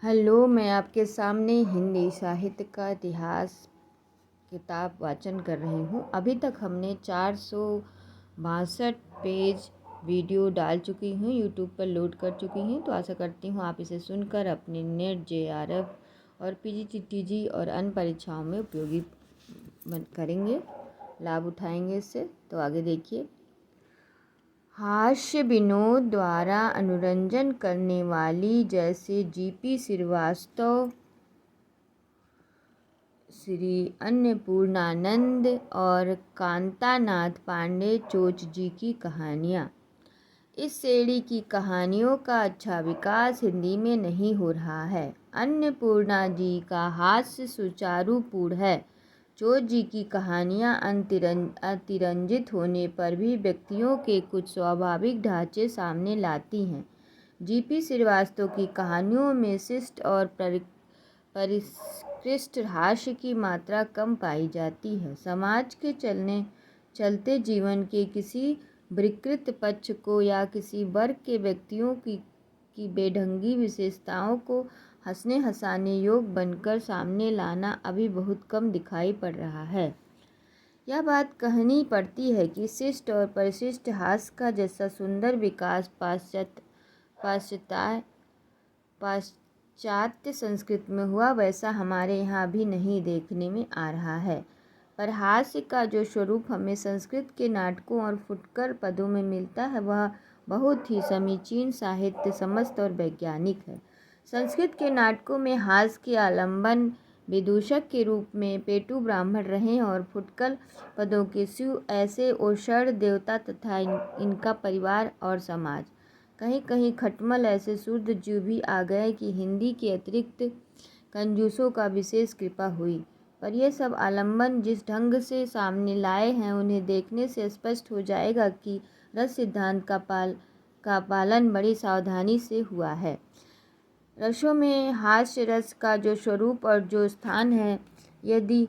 Hello, मैं आपके सामने हिंदी साहित्य का इतिहास किताब वाचन कर रही हूँ। अभी तक हमने 462 पेज वीडियो डाल चुकी हूँ, यूट्यूब पर लोड कर चुकी हूँ। तो आशा करती हूँ आप इसे सुनकर अपने नेट, JRF और PGTTG और अन्य परीक्षाओं में उपयोगी करेंगे, लाभ उठाएंगे इससे। तो आगे देखिए। हास्य विनोद द्वारा अनुरंजन करने वाली जैसे GP श्रीवास्तव, श्री अन्नपूर्णानंद और कांतानाथ पांडे चोच जी की कहानियाँ। इस श्रेणी की कहानियों का अच्छा विकास हिंदी में नहीं हो रहा है। अन्नपूर्णा जी का हास्य सुचारुपूर्ण है। चोच जी की कहानियाँ अतिरंजित होने पर भी व्यक्तियों के कुछ स्वाभाविक ढांचे सामने लाती हैं। GP श्रीवास्तव की कहानियों में शिष्ट और परिष्कृत हास्य की मात्रा कम पाई जाती है। समाज के चलते जीवन के किसी विकृत पक्ष को या किसी वर्ग के व्यक्तियों की बेढंगी विशेषताओं को हंसने हंसाने योग बनकर सामने लाना अभी बहुत कम दिखाई पड़ रहा है। यह बात कहनी पड़ती है कि शिष्ट और परिशिष्ट हास्य का जैसा सुंदर विकास पाश्चात्य संस्कृति में हुआ, वैसा हमारे यहाँ भी नहीं देखने में आ रहा है। पर हास्य का जो स्वरूप हमें संस्कृत के नाटकों और फुटकर पदों में मिलता है, वह बहुत ही समीचीन, साहित्य समस्त और वैज्ञानिक है। संस्कृत के नाटकों में हास्य के आलंबन विदूषक के रूप में पेटू ब्राह्मण रहे और फुटकल पदों के शिव ऐसे ओषण देवता तथा इनका परिवार और समाज। कहीं कहीं खटमल ऐसे शुद्ध जीव भी आ गए कि हिंदी के अतिरिक्त कंजूसों का विशेष कृपा हुई। पर यह सब आलंबन जिस ढंग से सामने लाए हैं, उन्हें देखने से स्पष्ट हो जाएगा कि रस सिद्धांत का पालन बड़ी सावधानी से हुआ है। रसों में हास्य रस का जो स्वरूप और जो स्थान है, यदि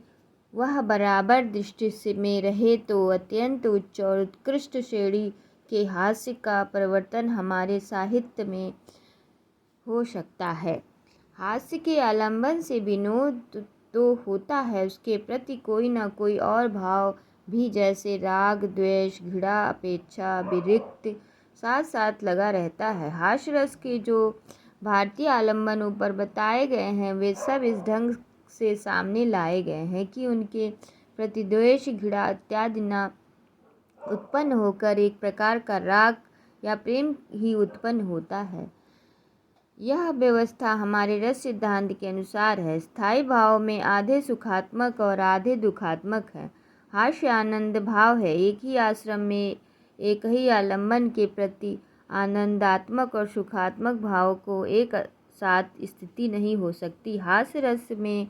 वह बराबर दृष्टि में रहे तो अत्यंत उच्च और उत्कृष्ट श्रेणी के हास्य का प्रवर्तन हमारे साहित्य में हो सकता है। हास्य के आलंबन से विनोद तो होता है, उसके प्रति कोई न कोई और भाव भी, जैसे राग, द्वेष, घृणा, अपेक्षा, विरक्ति साथ साथ लगा रहता है। हास्य रस के जो भारतीय आलंबन ऊपर बताए गए हैं, वे सब इस ढंग से सामने लाए गए हैं कि उनके प्रति द्वेष, घृणा इत्यादि न उत्पन्न होकर एक प्रकार का राग या प्रेम ही उत्पन्न होता है। यह व्यवस्था हमारे रस सिद्धांत के अनुसार है। स्थायी भाव में आधे सुखात्मक और आधे दुखात्मक है। हास्य आनंद भाव है। एक ही आश्रम में एक ही आलंबन के प्रति आनंदात्मक और सुखात्मक भाव को एक साथ स्थिति नहीं हो सकती। हास्य रस में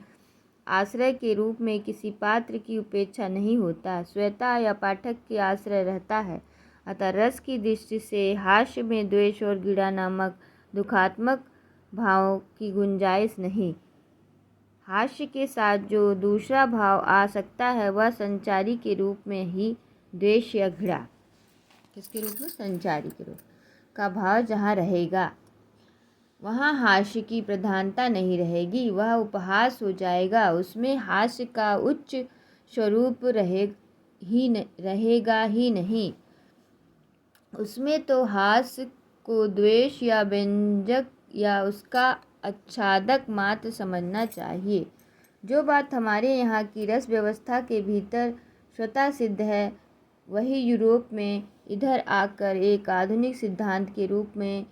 आश्रय के रूप में किसी पात्र की उपेक्षा नहीं होता, श्रोता या पाठक के आश्रय रहता है। अतः रस की दृष्टि से हास्य में द्वेष और घृणा नामक दुखात्मक भाव की गुंजाइश नहीं। हास्य के साथ जो दूसरा भाव आ सकता है, वह संचारी के रूप में ही द्वेष या घृणा, किसके रूप में? संचारी के रूप का भाव जहाँ रहेगा, वहाँ हास्य की प्रधानता नहीं रहेगी, वह उपहास हो जाएगा। उसमें हास्य का उच्च स्वरूप रहेगा ही नहीं। उसमें तो हास्य को द्वेष या व्यंजक या उसका आच्छादक मात्र समझना चाहिए। जो बात हमारे यहाँ की रस व्यवस्था के भीतर स्वतः सिद्ध है, वही यूरोप में इधर आकर एक आधुनिक सिद्धांत के रूप में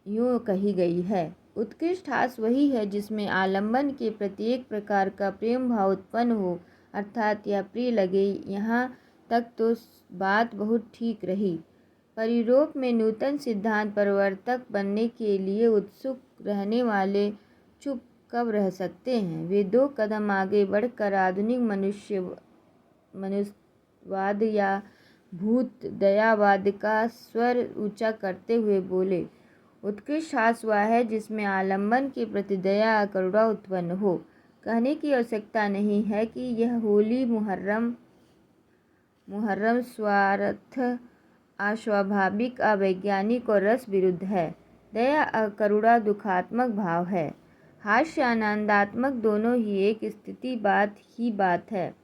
यूँ कही गई है। उत्कृष्ट हास्य वही है जिसमें आलंबन के प्रति एक प्रकार का प्रेम भाव उत्पन्न हो, अर्थात यह प्रिय लगे। यहाँ तक तो बात बहुत ठीक रही, पर यूरोप में नूतन सिद्धांत प्रवर्तक बनने के लिए उत्सुक रहने वाले चुप कब रह सकते हैं? वे 2 कदम आगे बढ़कर आधुनिक मनुष्यवाद या भूत दयावाद का स्वर ऊंचा करते हुए बोले, उत्कृष्ट हास्य वह है जिसमें आलंबन के प्रति दया करुणा उत्पन्न हो। कहने की आवश्यकता नहीं है कि यह होली, मुहर्रम स्वार्थ, अस्वाभाविक, अवैज्ञानिक और रस विरुद्ध है। दया करुणा दुखात्मक भाव है। हास्य आनंदात्मक दोनों ही एक स्थिति बात है।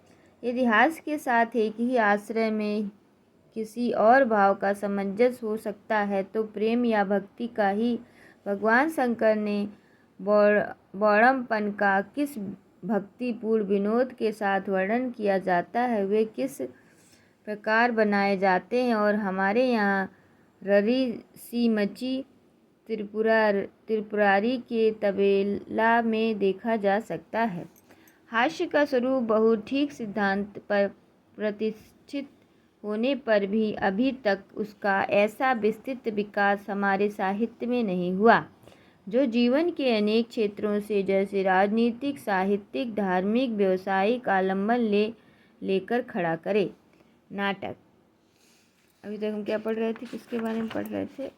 इतिहास के साथ एक ही आश्रय में किसी और भाव का सामंजस्य हो सकता है तो प्रेम या भक्ति का ही। भगवान शंकर ने बौड़मपन का किस भक्तिपूर्ण विनोद के साथ वर्णन किया जाता है, वे किस प्रकार बनाए जाते हैं और हमारे यहाँ ररीसीमची त्रिपुरारी के तबेला में देखा जा सकता है। हास्य का स्वरूप बहुत ठीक सिद्धांत पर प्रतिष्ठित होने पर भी अभी तक उसका ऐसा विस्तृत विकास हमारे साहित्य में नहीं हुआ जो जीवन के अनेक क्षेत्रों से जैसे राजनीतिक, साहित्यिक, धार्मिक, व्यवसायिक आलम्बन लेकर खड़ा करे। नाटक। अभी तक हम क्या पढ़ रहे थे, किसके बारे में पढ़ रहे थे?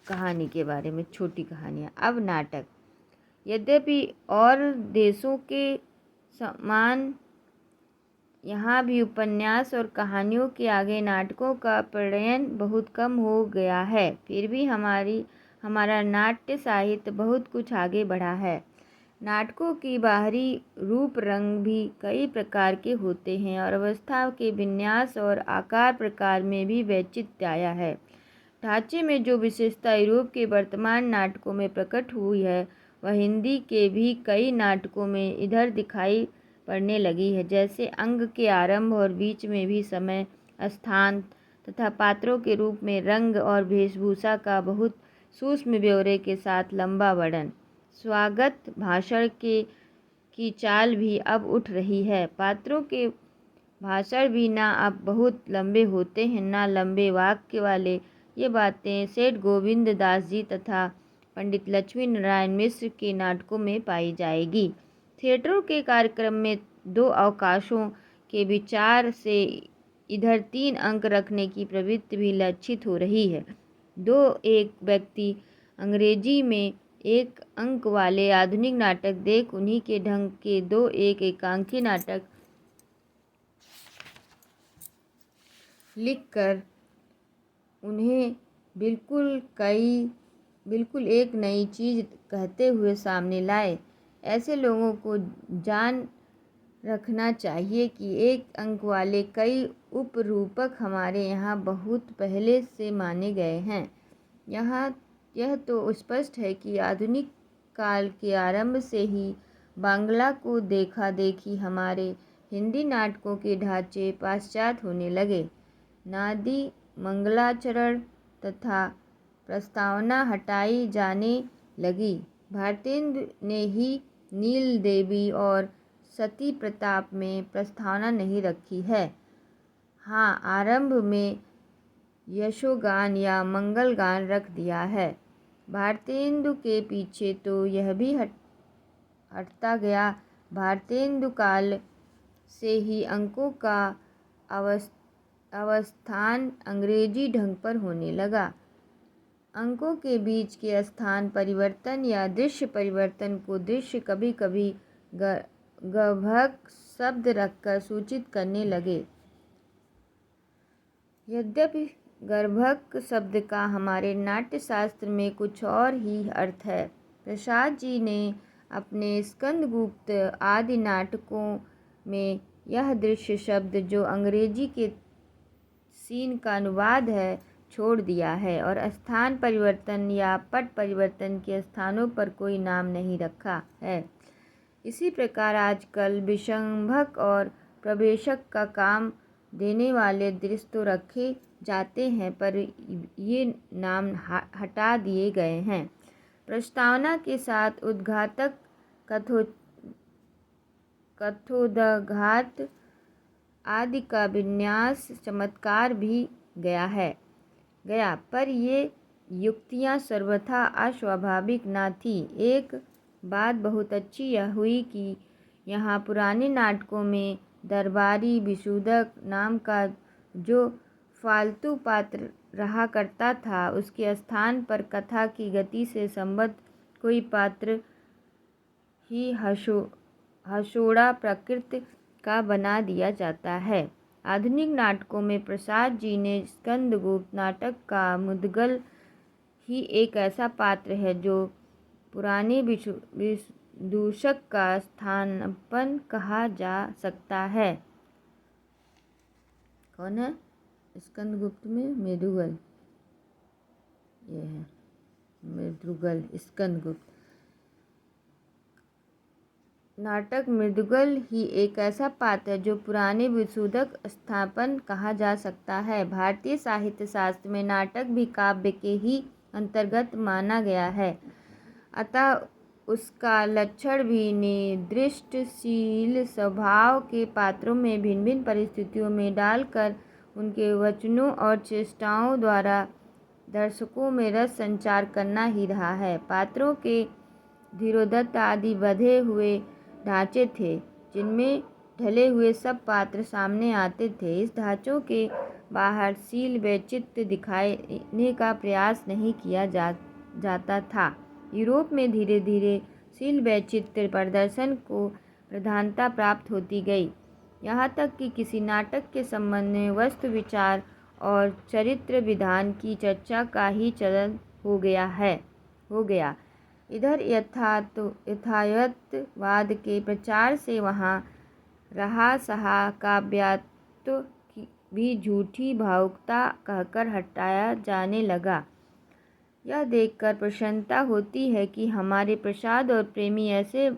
कहानी के बारे में, छोटी कहानियाँ। अब नाटक। यद्यपि और देशों के समान यहाँ भी उपन्यास और कहानियों के आगे नाटकों का प्रणयन बहुत कम हो गया है, फिर भी हमारा नाट्य साहित्य बहुत कुछ आगे बढ़ा है। नाटकों की बाहरी रूप रंग भी कई प्रकार के होते हैं और अवस्था के विन्यास और आकार प्रकार में भी वैचित्र्य आया है। ढांचे में जो विशेषता यूरोप के वर्तमान नाटकों में प्रकट हुई है वह हिंदी के भी कई नाटकों में इधर दिखाई पड़ने लगी है, जैसे अंग के आरंभ और बीच में भी समय, स्थान तथा पात्रों के रूप में रंग और वेशभूषा का बहुत सूक्ष्म ब्यौरे के साथ लंबा वर्णन। स्वागत भाषण की चाल भी अब उठ रही है। पात्रों के भाषण भी ना अब बहुत लंबे होते हैं ना लंबे वाक्य वाले। ये बातें सेठ गोविंद दास जी तथा पंडित लक्ष्मी नारायण मिश्र के नाटकों में पाई जाएगी। थिएटरों के कार्यक्रम में दो अवकाशों के विचार से इधर 3 अंक रखने की प्रवृत्ति भी लक्षित हो रही है। 2-1 व्यक्ति अंग्रेजी में 1 अंक वाले आधुनिक नाटक देख उन्हीं के ढंग के 2-1 एकांकी नाटक लिखकर उन्हें बिल्कुल एक नई चीज़ कहते हुए सामने लाए। ऐसे लोगों को जान रखना चाहिए कि 1 अंक वाले कई उपरूपक हमारे यहाँ बहुत पहले से माने गए हैं। यह तो स्पष्ट है कि आधुनिक काल के आरंभ से ही बांग्ला को देखा देखी हमारे हिंदी नाटकों के ढांचे पाश्चात्य होने लगे। नादी, मंगलाचरण तथा प्रस्तावना हटाई जाने लगी। भारतेंदु ने ही नील देवी और सती प्रताप में प्रस्तावना नहीं रखी है। हाँ, आरंभ में यशोगान या मंगलगान रख दिया है। भारतेंदु के पीछे तो यह भी हटता गया। भारतेंदु काल से ही अंकों का अवस्थान अंग्रेजी ढंग पर होने लगा। अंकों के बीच के स्थान परिवर्तन या दृश्य परिवर्तन को दृश्य कभी कभी गर्भक शब्द रखकर सूचित करने लगे। यद्यपि गर्भक शब्द का हमारे नाट्य शास्त्र में कुछ और ही अर्थ है। प्रसाद जी ने अपने स्कंदगुप्त आदि नाटकों में यह दृश्य शब्द जो अंग्रेजी के सीन का अनुवाद है छोड़ दिया है और स्थान परिवर्तन या पट परिवर्तन के स्थानों पर कोई नाम नहीं रखा है। इसी प्रकार आजकल विषंभक और प्रवेशक का काम देने वाले दृश्य तो रखे जाते हैं पर ये नाम हटा दिए गए हैं। प्रस्तावना के साथ उद्घाटक, कथोद्घात आदि का विन्यास चमत्कार भी गया पर ये युक्तियाँ सर्वथा अस्वाभाविक न थी। एक बात बहुत अच्छी यह हुई कि यहाँ पुराने नाटकों में दरबारी विशुद्धक नाम का जो फालतू पात्र रहा करता था उसके स्थान पर कथा की गति से संबद्ध कोई पात्र ही हंसोड़ा प्रकृति का बना दिया जाता है। आधुनिक नाटकों में प्रसाद जी ने स्कंदगुप्त नाटक का मुद्गल ही एक ऐसा पात्र है जो पुराने विदूषक का स्थानापन्न कहा जा सकता है। कौन है? स्कंदगुप्त में मृदुगल, ये है मृदुगल स्कंदगुप्त। नाटक मृदुगल ही एक ऐसा पात्र है जो पुराने विशुद्धक स्थापन कहा जा सकता है। भारतीय साहित्य शास्त्र में नाटक भी काव्य के ही अंतर्गत माना गया है, अतः उसका लक्षण भी निर्दिष्टशील स्वभाव के पात्रों में भिन्न भिन्न परिस्थितियों में डालकर उनके वचनों और चेष्टाओं द्वारा दर्शकों में रस संचार करना ही रहा है। पात्रों के धीरोदत्त आदि बंधे हुए ढांचे थे जिनमें ढले हुए सब पात्र सामने आते थे। इस ढांचों के बाहर शील व चित्त दिखाने का प्रयास नहीं किया जाता था। यूरोप में धीरे धीरे शील व चित्त प्रदर्शन को प्रधानता प्राप्त होती गई, यहाँ तक कि किसी नाटक के संबंध में वस्तु विचार और चरित्र विधान की चर्चा का ही चलन हो गया। इधर यथार्थवाद के प्रचार से वहाँ रहा सहा काव्यत्व भी झूठी भावुकता कहकर हटाया जाने लगा। यह देखकर प्रसन्नता होती है कि हमारे प्रसाद और प्रेमी ऐसे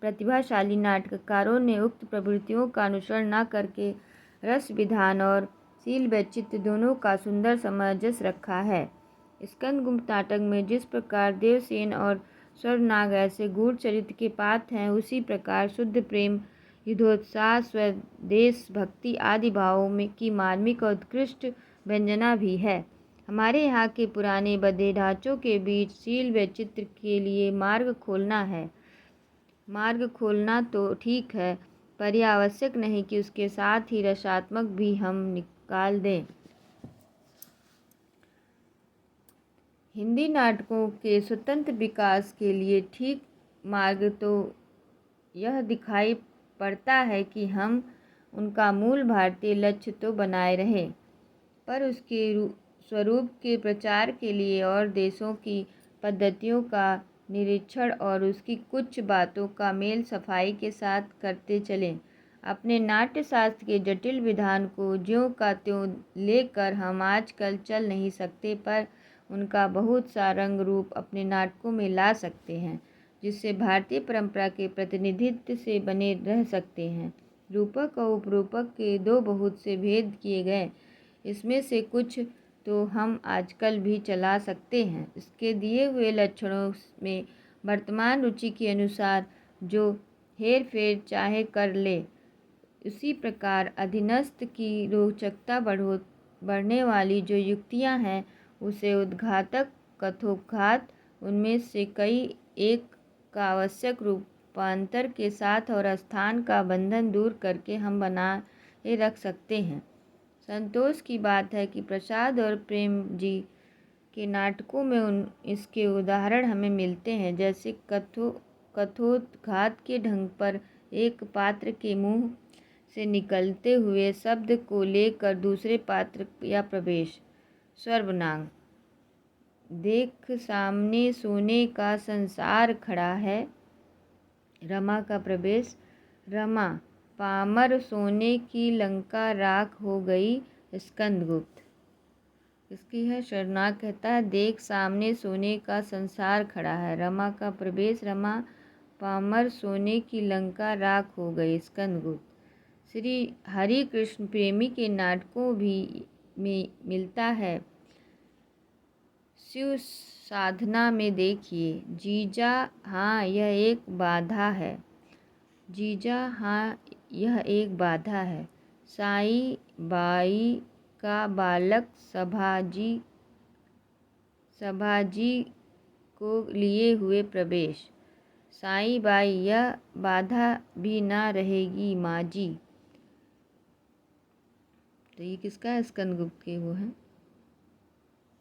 प्रतिभाशाली नाटककारों ने उक्त प्रवृत्तियों का अनुसरण न करके रस विधान और शील व चित्त दोनों का सुंदर सामंजस्य रखा है। स्कंदगुप्त नाटक में जिस प्रकार देवसेन और स्वर्णनाग ऐसे गूढ़ चरित्र के पात्र हैं, उसी प्रकार शुद्ध प्रेम, युद्धोत्साह, स्वदेश भक्ति आदि भावों में की मार्मिक और उत्कृष्ट व्यंजना भी है। हमारे यहाँ के पुराने बंधे ढांचों के बीच शील व चित्र के लिए मार्ग खोलना तो ठीक है, पर यह आवश्यक नहीं कि उसके साथ ही रसात्मक भी हम निकाल दें। हिंदी नाटकों के स्वतंत्र विकास के लिए ठीक मार्ग तो यह दिखाई पड़ता है कि हम उनका मूल भारतीय लक्ष्य तो बनाए रहें, पर उसके स्वरूप के प्रचार के लिए और देशों की पद्धतियों का निरीक्षण और उसकी कुछ बातों का मेल सफाई के साथ करते चलें। अपने नाट्य शास्त्र के जटिल विधान को ज्यों का त्यों लेकर हम आजकल चल नहीं सकते, पर उनका बहुत सा रंग रूप अपने नाटकों में ला सकते हैं, जिससे भारतीय परंपरा के प्रतिनिधित्व से बने रह सकते हैं। रूपक और उपरूपक के दो बहुत से भेद किए गए, इसमें से कुछ तो हम आजकल भी चला सकते हैं। इसके दिए हुए लक्षणों में वर्तमान रुचि के अनुसार जो हेर फेर चाहे कर ले, उसी प्रकार अधीनस्थ की रोचकता बढ़ने वाली जो युक्तियां हैं, उसे उद्घातक कथोपघात उनमें से कई एक का आवश्यक रूपांतर के साथ और स्थान का बंधन दूर करके हम बनाए रख सकते हैं। संतोष की बात है कि प्रसाद और प्रेम जी के नाटकों में इसके उदाहरण हमें मिलते हैं, जैसे कथोपघात के ढंग पर एक पात्र के मुंह से निकलते हुए शब्द को लेकर दूसरे पात्र या प्रवेश। स्वर्णनाग, देख सामने सोने का संसार खड़ा है। रमा का प्रवेश, रमा, पामर सोने की लंका राख हो गई। स्कंदगुप्त, इसकी है। स्वर्णनाग कहता है देख सामने सोने का संसार खड़ा है। रमा का प्रवेश, रमा, पामर सोने की लंका राख हो गई। स्कंदगुप्त। श्री हरि कृष्ण प्रेमी के नाटकों भी में मिलता है। शिव साधना में देखिए, जीजा हाँ यह एक बाधा है। जीजा हाँ यह एक बाधा है। साई बाई का बालक सभाजी को लिए हुए प्रवेश। साई बाई, यह बाधा भी ना रहेगी माँ जी। तो ये किसका है? स्कंदगुप्त के वो हैं,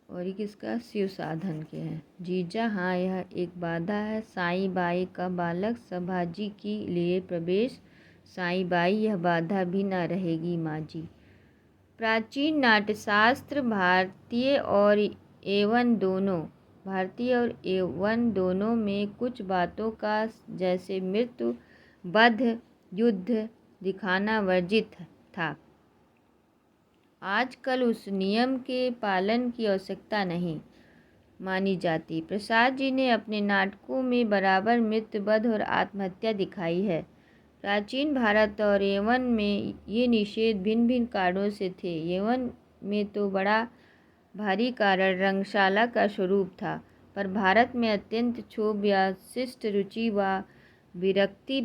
और ये किसका? शिव साधन के हैं। जीजा हाँ यह एक बाधा है। साई बाई का बालक सभाजी की लिए प्रवेश। साई बाई, यह बाधा भी ना रहेगी माँ जी। प्राचीन नाट्यशास्त्र भारतीय और एवं दोनों भारतीय और यवन दोनों में कुछ बातों का जैसे मृत्यु, वध, युद्ध दिखाना वर्जित था। आजकल उस नियम के पालन की आवश्यकता नहीं मानी जाती। प्रसाद जी ने अपने नाटकों में बराबर मृत्यु, वध और आत्महत्या दिखाई है। प्राचीन भारत और यवन में ये निषेध भिन्न भिन्न कारणों से थे। यवन में तो बड़ा भारी कारण रंगशाला का स्वरूप था, पर भारत में अत्यंत क्षोभ या शिष्ट रुचि व विरक्ति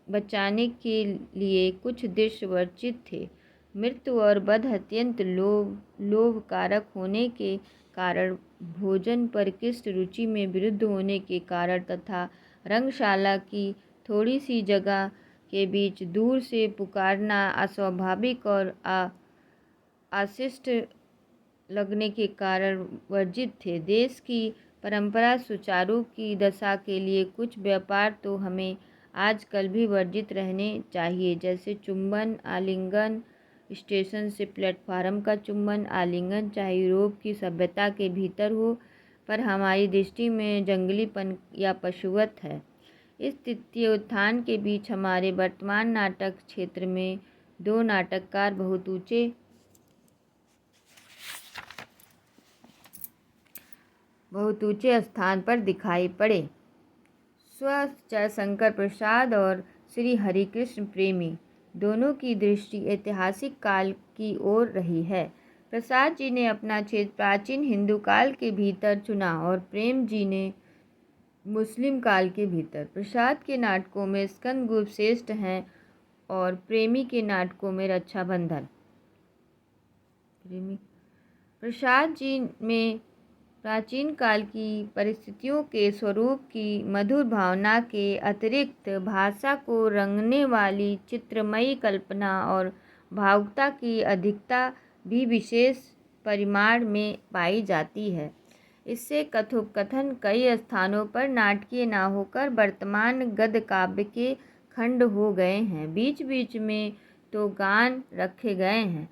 बचाने के लिए कुछ दृश्य वर्जित थे। मृत्यु और वध अत्यंत लोभ कारक होने के कारण, भोजन पर कृष्ट रुचि में विरुद्ध होने के कारण तथा रंगशाला की थोड़ी सी जगह के बीच दूर से पुकारना अस्वाभाविक और अशिष्ट लगने के कारण वर्जित थे। देश की परंपरा सुचारू की दशा के लिए कुछ व्यापार तो हमें आजकल भी वर्जित रहने चाहिए, जैसे चुंबन, आलिंगन, स्टेशन से प्लेटफार्म का चुंबन आलिंगन, चाहे यूरोप की सभ्यता के भीतर हो, पर हमारी दृष्टि में जंगलीपन या पशुवत है। इस तृतीय उत्थान के बीच हमारे वर्तमान नाटक क्षेत्र में दो नाटककार बहुत ऊंचे स्थान पर दिखाई पड़े। स्व जयशंकर प्रसाद और श्री हरिकृष्ण प्रेमी दोनों की दृष्टि ऐतिहासिक काल की ओर रही है। प्रसाद जी ने अपना क्षेत्र प्राचीन हिंदू काल के भीतर चुना और प्रेम जी ने मुस्लिम काल के भीतर। प्रसाद के नाटकों में स्कंदगुप्त श्रेष्ठ हैं और प्रेमी के नाटकों में रक्षाबंधन। प्रसाद जी में प्राचीन काल की परिस्थितियों के स्वरूप की मधुर भावना के अतिरिक्त भाषा को रंगने वाली चित्रमयी कल्पना और भावुकता की अधिकता भी विशेष परिमाण में पाई जाती है। इससे कथोपकथन कई स्थानों पर नाटकीय न होकर वर्तमान गद्य काव्य के खंड हो गए हैं। बीच बीच में तो गान रखे गए हैं,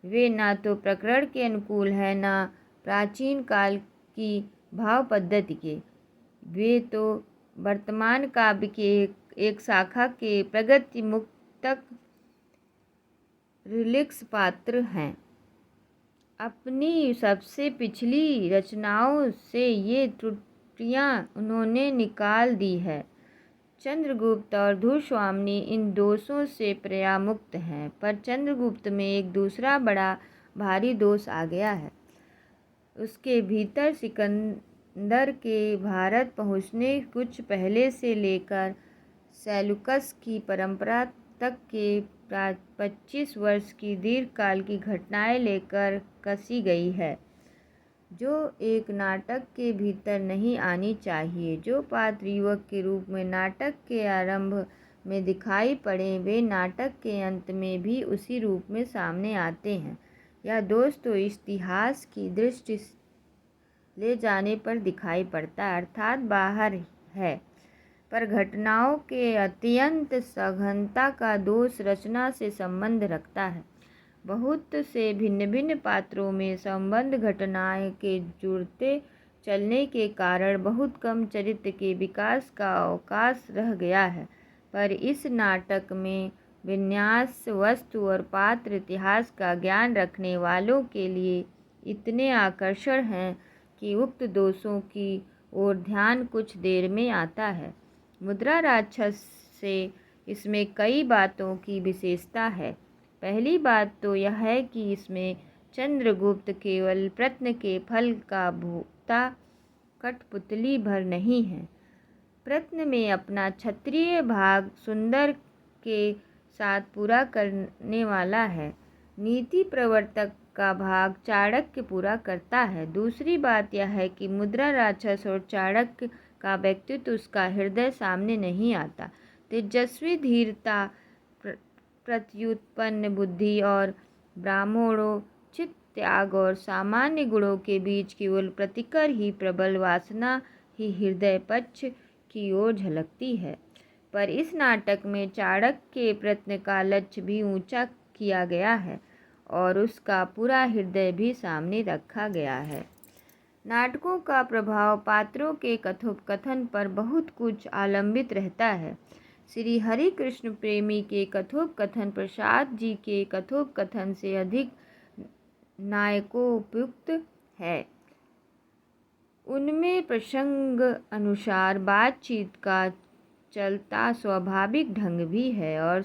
वे न तो प्रकरण के अनुकूल है न प्राचीन काल की भाव पद्धति के, वे तो वर्तमान काव्य के एक शाखा के प्रगति मुक्तक रिलिक्स पात्र हैं। अपनी सबसे पिछली रचनाओं से ये त्रुटियां उन्होंने निकाल दी है। चंद्रगुप्त और धूस्वामिनी इन दोषों से प्रायः मुक्त हैं, पर चंद्रगुप्त में एक दूसरा बड़ा भारी दोष आ गया है। उसके भीतर सिकंदर के भारत पहुँचने कुछ पहले से लेकर सेल्यूकस की परंपरा तक के 25 वर्ष की दीर्घकाल की घटनाएं लेकर कसी गई है, जो एक नाटक के भीतर नहीं आनी चाहिए। जो पात्र युवक के रूप में नाटक के आरंभ में दिखाई पड़े, वे नाटक के अंत में भी उसी रूप में सामने आते हैं। यह दोष तो इतिहास की दृष्टि ले जाने पर दिखाई पड़ता है, अर्थात बाहर है, पर घटनाओं के अत्यंत सघनता का दोष रचना से संबंध रखता है। बहुत से भिन्न भिन्न पात्रों में संबंध घटनाएं के जुड़ते चलने के कारण बहुत कम चरित्र के विकास का अवकाश रह गया है, पर इस नाटक में विन्यास, वस्तु और पात्र इतिहास का ज्ञान रखने वालों के लिए इतने आकर्षण हैं कि उक्त दोषों की ओर ध्यान कुछ देर में आता है। मुद्रा राक्षस से इसमें कई बातों की विशेषता है। पहली बात तो यह है कि इसमें चंद्रगुप्त केवल प्रत्न के फल का भोक्ता कठपुतली भर नहीं है। प्रत्न में अपना क्षत्रिय भाग सुंदर के साथ पूरा करने वाला है, नीति प्रवर्तक का भाग चाणक्य पूरा करता है। दूसरी बात यह है कि मुद्रा राक्षस और चाणक्य का व्यक्तित्व, उसका हृदय सामने नहीं आता। तेजस्वी धीरता, प्रत्युत्पन्न बुद्धि और ब्राह्मणोचित त्याग और सामान्य गुणों के बीच केवल प्रतिकर ही प्रबल वासना ही हृदय पक्ष की ओर झलकती है। पर इस नाटक में चाणक्य के प्रयत्न का लक्ष्य भी ऊंचा किया गया है और उसका पूरा हृदय भी सामने रखा गया है। नाटकों का प्रभाव पात्रों के कथोपकथन पर बहुत कुछ अवलंबित रहता है। श्री हरिकृष्ण प्रेमी के कथोपकथन प्रसाद जी के कथोपकथन से अधिक नायकोपयुक्त है। उनमें प्रसंग अनुसार बातचीत का चलता स्वाभाविक ढंग भी है और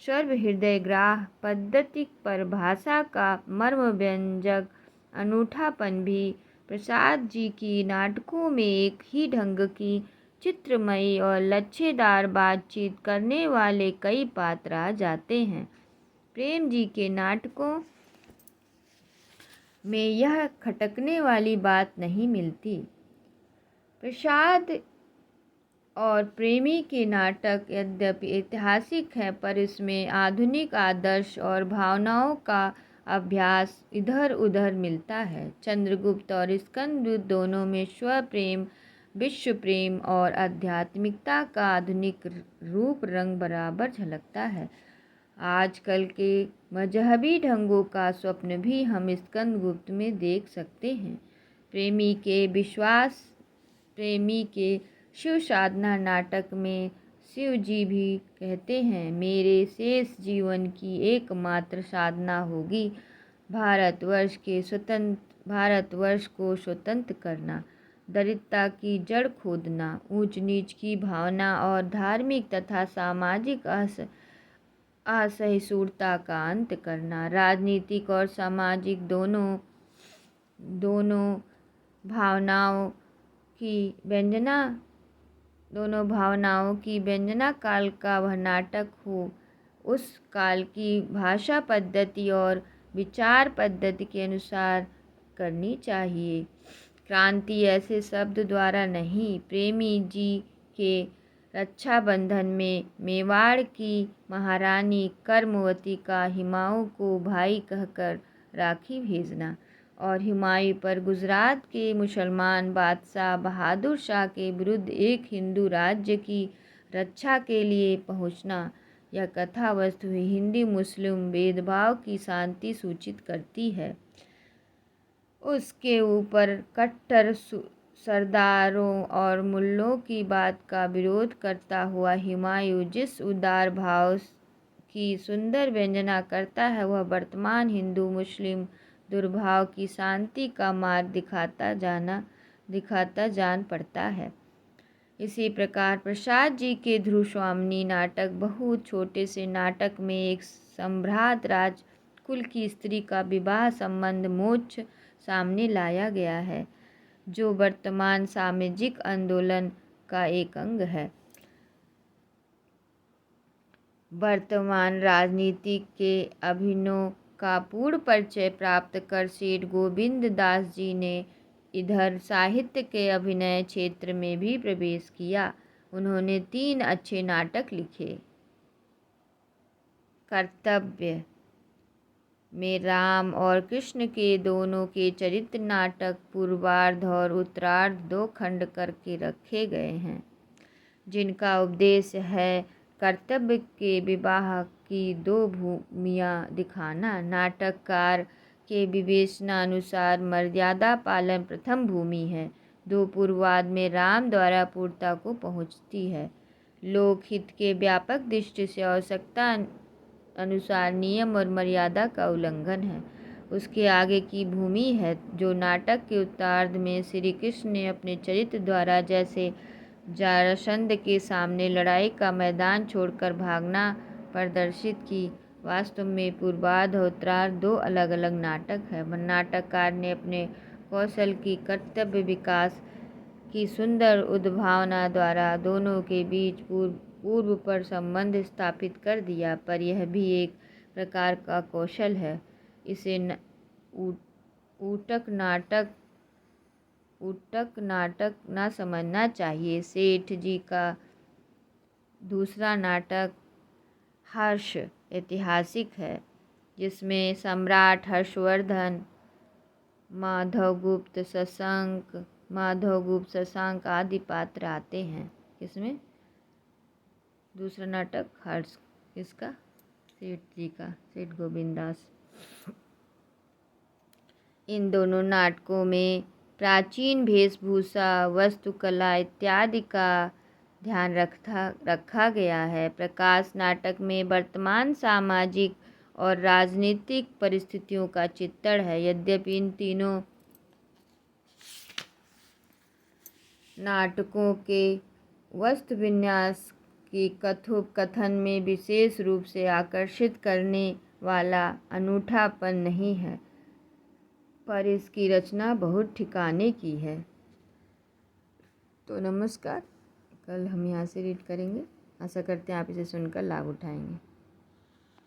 सर्वहृदयग्राह पद्धति पर भाषा का मर्मव्यंजक अनूठापन भी। प्रसाद जी की नाटकों में एक ही ढंग की चित्रमयी और लच्छेदार बातचीत करने वाले कई पात्र आ जाते हैं। प्रेम जी के नाटकों में यह खटकने वाली बात नहीं मिलती। प्रसाद और प्रेमी के नाटक यद्यपि ऐतिहासिक हैं, पर इसमें आधुनिक आदर्श और भावनाओं का अभ्यास इधर उधर मिलता है। चंद्रगुप्त और स्कंदगुप्त दोनों में स्वप्रेम, विश्व प्रेम और आध्यात्मिकता का आधुनिक रूप रंग बराबर झलकता है। आजकल के मजहबी ढंगों का स्वप्न भी हम स्कंदगुप्त में देख सकते हैं। प्रेमी के शिव साधना नाटक में शिव जी भी कहते हैं, मेरे शेष जीवन की एकमात्र साधना होगी भारतवर्ष को स्वतंत्र करना, दरिद्रता की जड़ खोदना, ऊंच नीच की भावना और धार्मिक तथा सामाजिक असहिष्णुता का अंत करना, राजनीतिक और सामाजिक दोनों भावनाओं की व्यंजना काल का वह नाटक हो, उस काल की भाषा पद्धति और विचार पद्धति के अनुसार करनी चाहिए। क्रांति ऐसे शब्द द्वारा नहीं। प्रेमी जी के रक्षाबंधन में मेवाड़ की महारानी कर्मवती का हुमायूं को भाई कहकर राखी भेजना और हुमायूं पर गुजरात के मुसलमान बादशाह बहादुर शाह के विरुद्ध एक हिंदू राज्य की रक्षा के लिए पहुंचना, यह कथा वस्तु हिंदू मुस्लिम भेदभाव की शांति सूचित करती है। उसके ऊपर कट्टर सरदारों और मुल्लों की बात का विरोध करता हुआ हुमायूं जिस उदार भाव की सुंदर व्यंजना करता है, वह वर्तमान हिंदू मुस्लिम दुर्भाव की शांति का मार्ग दिखाता जान पड़ता है। इसी प्रकार प्रसाद जी के ध्रुवस्वामिनी नाटक बहुत छोटे से नाटक में एक सम्भ्रात राजकुल की स्त्री का विवाह संबंध मोक्ष सामने लाया गया है, जो वर्तमान सामाजिक आंदोलन का एक अंग है। वर्तमान राजनीति के अभिनव का पूर्ण परिचय प्राप्त कर सेठ गोविंद दास जी ने इधर साहित्य के अभिनय क्षेत्र में भी प्रवेश किया। उन्होंने 3 अच्छे नाटक लिखे। कर्तव्य में राम और कृष्ण के दोनों के चरित्र नाटक पूर्वार्ध और उत्तरार्ध 2 खंड करके रखे गए हैं, जिनका उद्देश्य है कर्तव्य के विवाह की 2 भूमियाँ दिखाना। नाटककार के विवेचनानुसार मर्यादा पालन प्रथम भूमि है, 2 पूर्वार्ध में राम द्वारा पूर्णता को पहुँचती है। लोकहित के व्यापक दृष्टि से आवश्यकता अनुसार नियम और मर्यादा का उल्लंघन है। उसके आगे की भूमि है, जो नाटक के उत्तरार्ध में श्री कृष्ण ने अपने चरित्र द्वारा जैसे जरासंध के सामने लड़ाई का मैदान छोड़कर भागना प्रदर्शित की। वास्तव में पूर्वार्ध और उत्तरार्ध 2 अलग अलग नाटक है। नाटककार ने अपने कौशल की कर्तव्य विकास की सुंदर उद्भावना द्वारा दोनों के बीच पूर्व पर संबंध स्थापित कर दिया, पर यह भी एक प्रकार का कौशल है। इसे ऊटक नाटक न समझना चाहिए। सेठ जी का दूसरा नाटक हर्ष ऐतिहासिक है, जिसमें सम्राट हर्षवर्धन, माधवगुप्त, शशांक आदि पात्र आते हैं। किसमें? दूसरा नाटक हर्ष, किसका? सेठ जी का, सेठ गोविंद दास। इन दोनों नाटकों में प्राचीन वेशभूषा, वास्तुकला इत्यादि का ध्यान रखा गया है। प्रकाश नाटक में वर्तमान सामाजिक और राजनीतिक परिस्थितियों का चित्रण है। यद्यपि इन तीनों नाटकों के वस्तु विन्यास की कथोपकथन में विशेष रूप से आकर्षित करने वाला अनूठापन नहीं है, पर इसकी रचना बहुत ठिकाने की है। तो नमस्कार, कल हम यहाँ से रीड करेंगे। आशा करते हैं आप इसे सुनकर लाभ उठाएंगे।